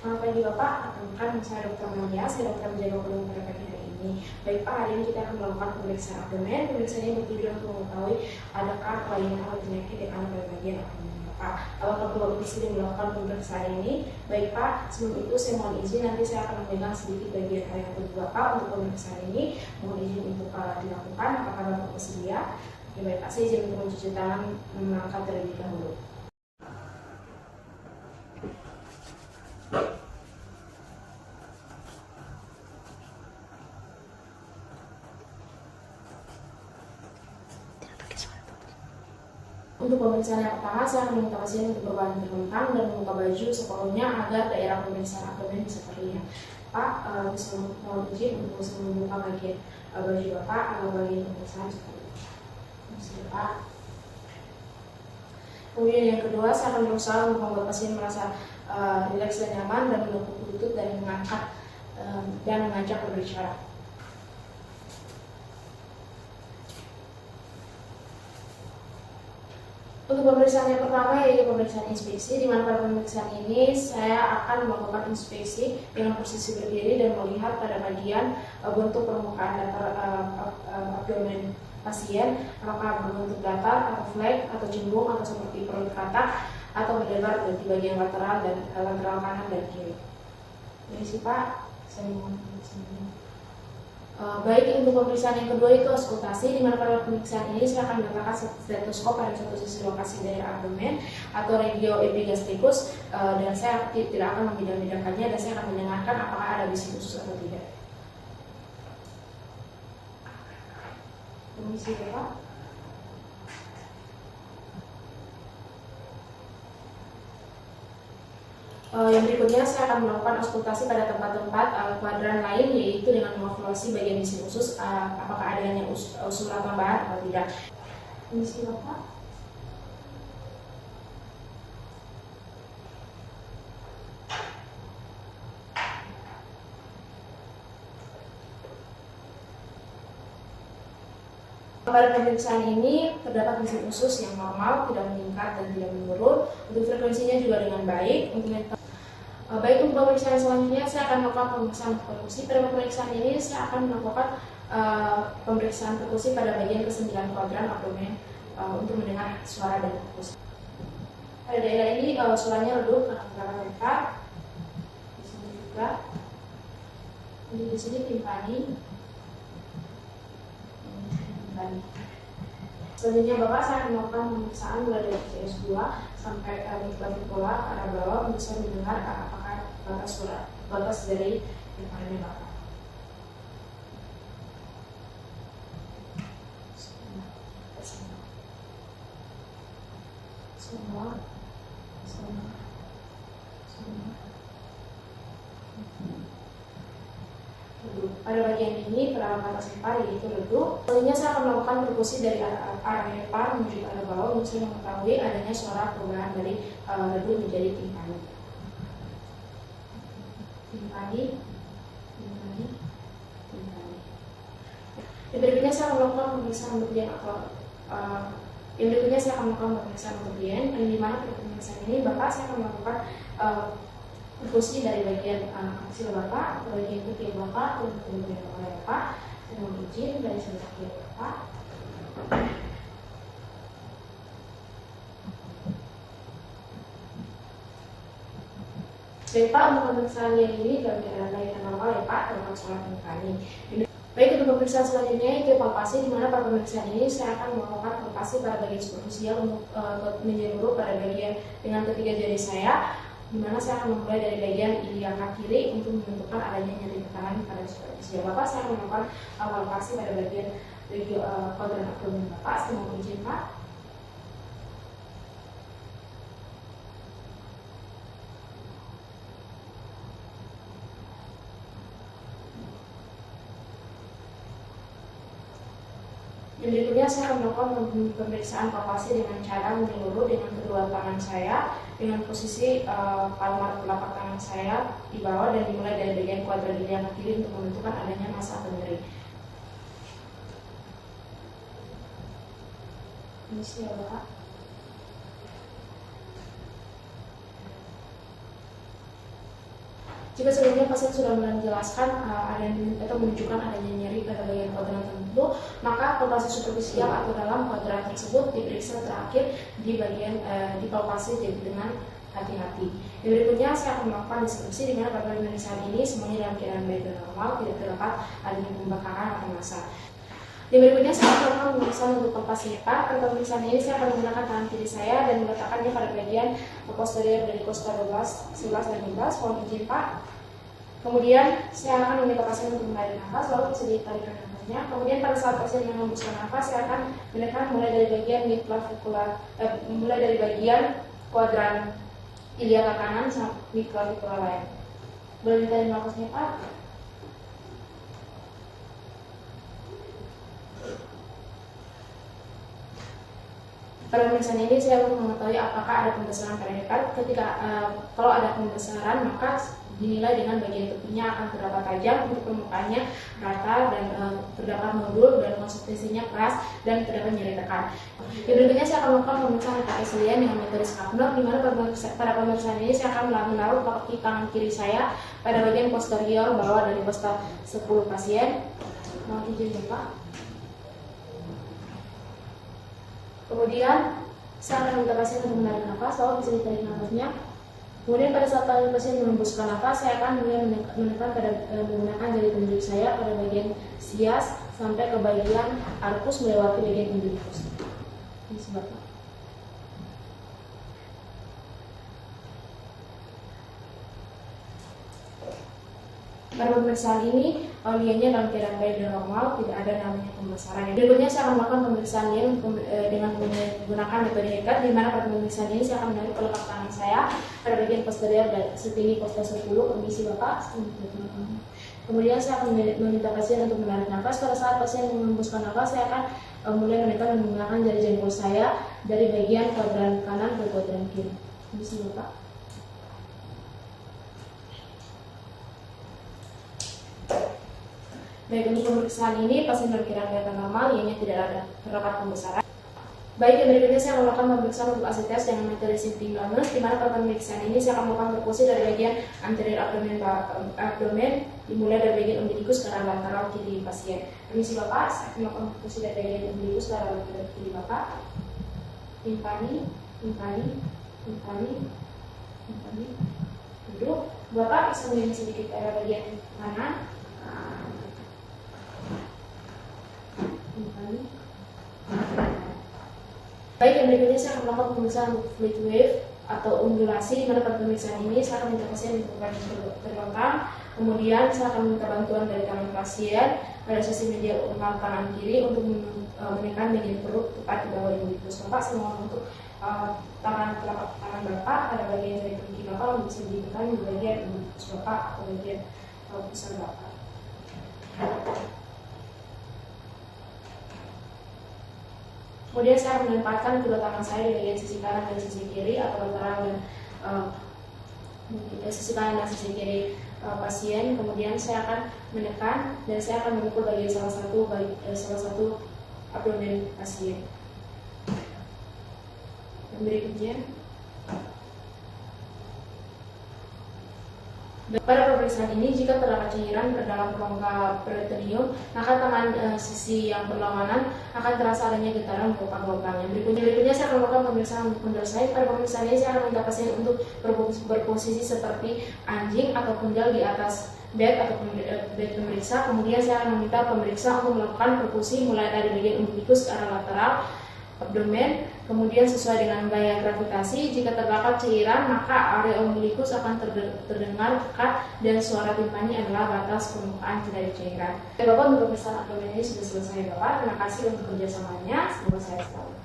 Selamat pagi Bapak, rekan saya Dr. Maria, saya dokter menjaga kandungan pada pagi hari ini. Baik Pak, hari ini kita akan melakukan pemeriksaan abdomen. Pemeriksaan ini bertujuan untuk mengetahui adakah kelainan atau penyakit yang ada pada bagian abdomen Bapak. Apakah perlu bersedia melakukan pemeriksaan ini? Baik Pak, sebelum itu saya mohon izin, nanti saya akan memegang sedikit bagian area tubuh Bapak untuk pemeriksaan ini. Mohon izin untuk dilakukan, apakah Bapak bersedia? Oke, baik Pak, saya izin untuk mencuci tangan mengangkat terlebih dahulu. Untuk pemeriksaan yang pertama, saya akan meminta pasien untuk berbaring terlentang dan membuka baju sepenuhnya agar daerah pemeriksaan abdomen bisa terlihat. Pak, bisa mohon izin untuk bisa membuka bagian baju Bapak atau bagian pemeriksaan seperti itu. Bisa Pak. Kemudian yang kedua, saya akan berusaha untuk membuat pasien merasa rileks dan nyaman dan menekuk lutut dan mengangkat dan mengajak berbicara. Untuk pemeriksaan yang pertama yaitu pemeriksaan inspeksi, di mana pada pemeriksaan ini saya akan melakukan inspeksi dengan posisi berdiri dan melihat pada bagian bentuk permukaan datar abdomen pasien, apakah berbentuk datar atau flat atau cembung atau seperti perut katak atau berlebar di bagian lateral dan lateral kanan dan kiri. Ini sih Pak, saya mohon baik, untuk pemeriksaan yang kedua itu auskultasi, di mana pada pemeriksaan ini saya akan meletakkan stetoskop pada satu sisi lokasi daerah abdomen atau regio epigastricus, dan saya tidak akan membedakannya dan saya akan mendengarkan apakah ada bisi usus atau tidak. Permisi Bapak. Yang berikutnya saya akan melakukan auskultasi pada tempat-tempat kuadran lain, yaitu dengan mengevaluasi bagian bisi usus apakah adanya usulan tambahan atau tidak. Permisi Bapak. Pada pemeriksaan ini terdapat bisi usus yang normal, tidak meningkat dan tidak menurun. Untuk frekuensinya juga dengan baik. Baik, untuk pemeriksaan selanjutnya saya akan melakukan pemeriksaan perkusi. Pada pemeriksaan ini saya akan melakukan pemeriksaan perkusi pada bagian ke-9 kuadran abdomen untuk mendengar suara dan perkusi. Pada daerah ini suaranya redup karena lekat. Di sini juga. Di sini timpani. Selanjutnya Bapak, saya akan melakukan pemeriksaan mulai dari CS2 sampai ventrikular ke arah bawah untuk saya mendengar apakah batas dari timpani Bapak. Semua. Pada bagian ini perawakan atas hepar yaitu redup. Selanjutnya saya akan melakukan perkusi dari arah hepar menuju ke arah bawah untuk saya mengetahui adanya suara perubahan dari redup menjadi timpani. Yang berikutnya saya akan melakukan pemeriksaan berlian di mana pada pemeriksaan ini Bapak saya akan melakukan perkusi dari bagian aksil Bapak, bagian ketiak Bapak, dan kemudian oleh Bapak. Saya mohon izin dari sebelah kiri Bapak. Baik Pak, untuk pemeriksaan yang ini kelainan normal ya Pak, terdapat suara timpani. Baik, untuk pemeriksaan selanjutnya itu palpasi, di mana pada pemeriksaan ini saya akan melakukan palpasi pada bagian superficial untuk menyeluruh pada bagian dengan ketiga jari saya, di mana saya akan memulai dari bagian iliakan kiri untuk menentukan adanya nyeri tekanan pada superficial Bapak. Saya akan melakukan palpasi pada bagian regio kuadran abdomen Bapak. Saya mohon izin Pak. Yang berikutnya saya akan melakukan pemeriksaan palpasi dengan cara menyeluruh dengan kedua tangan saya dengan posisi palmar telapak tangan saya di bawah dan dimulai dari bagian kuadran iliakan kiri untuk menentukan adanya massa atau nyeri. Ini sih ya Bapak. Jika sebelumnya pasien sudah mulai menjelaskan atau menunjukkan adanya nyeri pada bagian kuadran tertentu, maka palpasi superficial atau dalam kuadran tersebut diperiksa terakhir di bagian dipalpasi dengan hati-hati. Yang berikutnya saya akan melakukan deskripsi di mana pada pemeriksaan ini semuanya dalam keadaan baik dan normal, tidak terdapat adanya pembakaran atau massa. Yang berikutnya saya akan melakukan pemeriksaan untuk palpasi hepar. Pada pemeriksaan ini saya akan menggunakan tangan kiri saya dan meletakkannya pada bagian posterior dari kosta 12, 11, dan 12. Mohon izin Pak. Kemudian saya akan meminta pasien untuk menarik nafas, lalu bisa ditarik nafasnya. Kemudian pada saat pasien mengembuskan nafas, saya akan menekan mulai dari bagian midclavicular, mulai dari bagian kuadran ilia ke kanan sampai midclavicular lain. Boleh ditarik nafasnya Pak? Pada pemeriksaan ini saya untuk mengetahui apakah ada pembesaran perinekat. Kalau ada pembesaran, maka dinilai dengan bagian tepinya akan terdapat tajam, untuk permukaannya rata dan terdapat nodul dan konsistensinya keras dan terdapat nyeri tekan. Yang berikutnya saya akan melakukan pemeriksaan keselian dengan metode Schaffner, di mana pada pemeriksaan ini saya akan menaruh kaki tangan kiri saya pada bagian posterior bawah dari kosta 10 pasien. Mohon izin Bapak. Kemudian saya akan minta pasien untuk menarik nafas, lalu bisa ditarik nafasnya. Kemudian pada saat pasien menembuskan nafas, saya akan mulai menekan menggunakan jari telunjuk saya pada bagian sias sampai ke bagian arkus melewati bagian umbilicus. Ini sebabnya. Pada pemeriksaan ini, liannya dalam keadaan baik dan normal, tidak ada namanya pembesaran. Berikutnya saya akan melakukan pemeriksaan lien dengan menggunakan metode Hecat, di mana pada pemeriksaan ini saya akan menarik telapak tangan saya pada bagian posterior dan setinggi kosta 10. Permisi Bapak. Kemudian saya akan meminta pasien untuk menarik nafas. Pada saat pasien mengembuskan nafas, saya akan mulai menekan menggunakan jari jempol saya dari bagian kuadran kanan ke kuadran kiri. Permisi Bapak. Baik, untuk pemeriksaan ini pasien dalam keadaan kelihatan normal, ianya tidak ada terdapat pembesaran. Baik, yang berikutnya saya melakukan pemeriksaan untuk ACTS dengan metode shifting donors, di mana pada pemeriksaan ini saya akan melakukan perkusi dari bagian anterior abdomen dimulai dari bagian umbilicus ke arah lateral kiri pasien. Permisi Bapak, saya akan melakukan perkusi dari bagian umbilicus ke arah lateral kiri Bapak. Timpani. Duduk. Bapak bisa melihat sedikit ke arah bagian kanan. Baik, yang berikutnya saya akan melakukan pemeriksaan untuk fluid wave atau undulasi, di mana pada pemeriksaan ini saya akan minta pasien untuk terbelakang. Kemudian saya akan minta bantuan dari tangan pasien pada sisi medial ulnar kanan kiri untuk menekan bagian perut tepat di bawah umbilicus. Bapak, saya mohon untuk telapak tangan Bapak pada bagian dari kaki Bapak untuk bisa ditekan di bagian umbilicus Bapak atau bagian pusat Bapak. Kemudian saya menempatkan kedua tangan saya di bagian sisi kanan dan sisi kiri atau lateral dan sisi kanan dan sisi kiri pasien. Kemudian saya akan menekan dan saya akan memukul bagian salah satu abdomen pasien. Dan berikutnya, pada pemeriksaan ini jika terdapat cairan dalam rongga peritoneum, maka tangan sisi yang berlawanan akan terasa adanya getaran berupa gelombang. Berikutnya saya akan melakukan pemeriksaan untuk pendosai. Pada pemeriksaan ini saya akan minta pasien untuk berposisi seperti anjing atau pundal di atas bed ataupun bed pemeriksa. Kemudian saya akan meminta pemeriksa untuk melakukan perkusi mulai dari bagian umbilicus ke arah lateral abdomen. Kemudian sesuai dengan gaya gravitasi, jika terdapat cairan maka area umbilicus akan terdengar pekat dan suara timpani adalah batas permukaan dari cairan. Bapak, untuk pemeriksaan abdomen ini sudah selesai Bapak. Terima kasih untuk kerjasamanya. Semoga saya selalu.